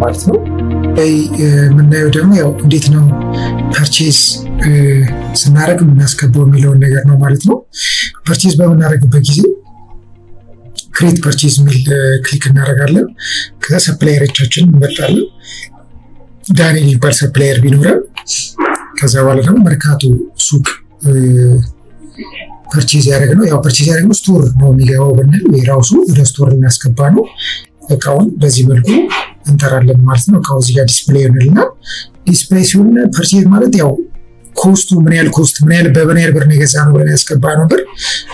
ማለት ነው። የምናየው ደግሞ ያው እንዴት ነው ፐርቼዝ ስናደርግ የምናስገባው የሚለውን ነገር ነው ማለት ነው። ፐርቼዝ በምናደርግበት ጊዜ ክሬት ፐርቼዝ የሚል ክሊክ እናደርጋለን። ከዛ ሰፕላየሮቻችን እንመርጣለን። ዳንኤል የሚባል ሰፕላየር ቢኖረን ከዛ በኋላ ደግሞ መርካቶ ሱቅ ፐርቼዝ ያደረግነው ያው ፐርቼዝ ያደረግነው ስቶር ነው የሚገባው ብንል ወይ ራሱ ወደ ስቶር ልናስገባ ነው። እቃውን በዚህ መልኩ እንጠራለን ማለት ነው። እቃው እዚህ ጋር ዲስፕሌይ ይሆንልናል። ዲስፕሌይ ሲሆን ፐርቼዝ ማለት ያው ኮስቱ ምን ያህል ኮስት ምን ያህል ብር ነው የገዛ ነው ብለን ያስገባ ነው ብር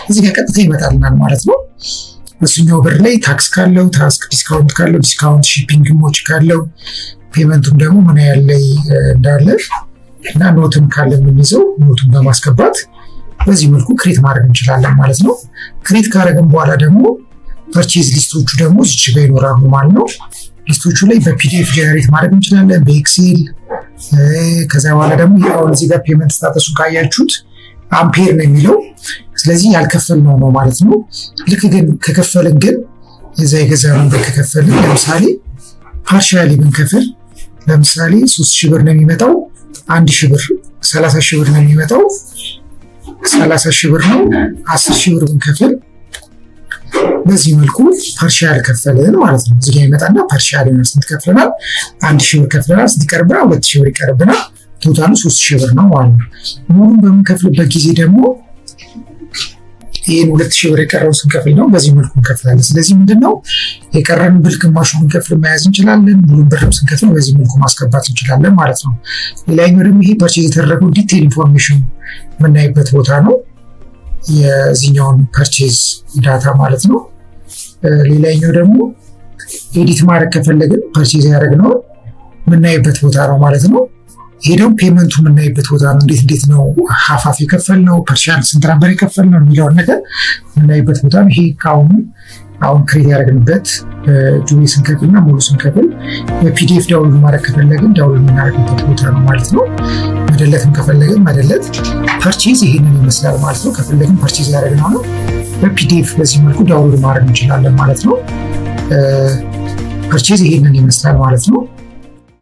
እዚህ ጋር ቀጥታ ይመጣልናል ማለት ነው። እሱኛው ብር ላይ ታክስ ካለው ታክስ፣ ዲስካውንት ካለው ዲስካውንት፣ ሺፒንግ ሞች ካለው ፔመንቱም ደግሞ ምን ያህል ላይ እንዳለ እና ኖትም ካለ የምንይዘው ኖቱን በማስገባት በዚህ መልኩ ክሬት ማድረግ እንችላለን ማለት ነው። ክሬት ካደረግን በኋላ ደግሞ ፐርቼዝ ሊስቶቹ ደግሞ እዚች ጋር ይኖራሉ ማለት ነው። ሊስቶቹ ላይ በፒዲኤፍ ጀነሬት ማድረግ እንችላለን፣ በኤክሴል። ከዛ በኋላ ደግሞ አሁን እዚህ ጋር ፔመንት ስታተሱ ካያችሁት አምፔር ነው የሚለው። ስለዚህ ያልከፈልነው ነው ማለት ነው። ልክ ግን ከከፈልን ግን እዛ የገዛነው ብር ከከፈልን ለምሳሌ ፓርሻሊ ብንከፍል ለምሳሌ 3000 ብር ነው የሚመጣው 1000 ብር 30000 ብር ነው የሚመጣው 30000 ብር ነው 10000 ብር ብንከፍል በዚህ መልኩ ፓርሻል ከፈልን ማለት ነው። እዚህ ጋር ይመጣና ፓርሻል ነው ስንት ከፍለናል 1000 ብር ከፍለናል ስንት ይቀርብናል 2000 ብር ይቀርብናል ቶታሉ 3000 ብር ነው ማለት ነው። ሙሉን በምንከፍልበት ጊዜ ደግሞ ይሄን 2000 ብር የቀረው ስንከፍል ነው በዚህ መልኩ እንከፍላለን። ስለዚህ ምንድነው የቀረን ብር ግማሹን ብንከፍል መያዝ እንችላለን፣ ሙሉን ብርም ስንከፍል በዚህ መልኩ ማስገባት እንችላለን ማለት ነው። ሌላኛው ደግሞ ይሄ ፐርቼዝ የተደረገው ዲቴል ኢንፎርሜሽን የምናይበት ቦታ ነው፣ የዚህኛውን ፐርቼዝ ዳታ ማለት ነው። ሌላኛው ደግሞ ኤዲት ማድረግ ከፈለግን ፐርቼዝ ያደረግነው የምናይበት ቦታ ነው ማለት ነው። ይሄ ደግሞ ፔመንቱ የምናይበት ቦታ ነው። እንዴት ነው ሀፋፍ የከፈልነው ፐርሻል ስንት ነበር የከፈልነው የሚለውን ነገር የምናይበት ቦታ ነው። ይሄ አሁን ክሬት ያደረግንበት ጁዌ ስንከፍልና ሙሉ ስንከፍል በፒዲኤፍ ዳውንሎድ ማድረግ ከፈለግን ዳውንሎድ የምናደርግበት ቦታ ነው ማለት ነው። መደለትም ከፈለግን መደለት። ፐርቼዝ ይሄንን ይመስላል ማለት ነው። ከፈለግን ፐርቼዝ ያደረግነው ነው በፒዲኤፍ በዚህ መልኩ ዳውንሎድ ማድረግ እንችላለን ማለት ነው። ፐርቼዝ ይሄንን ይመስላል ማለት ነው።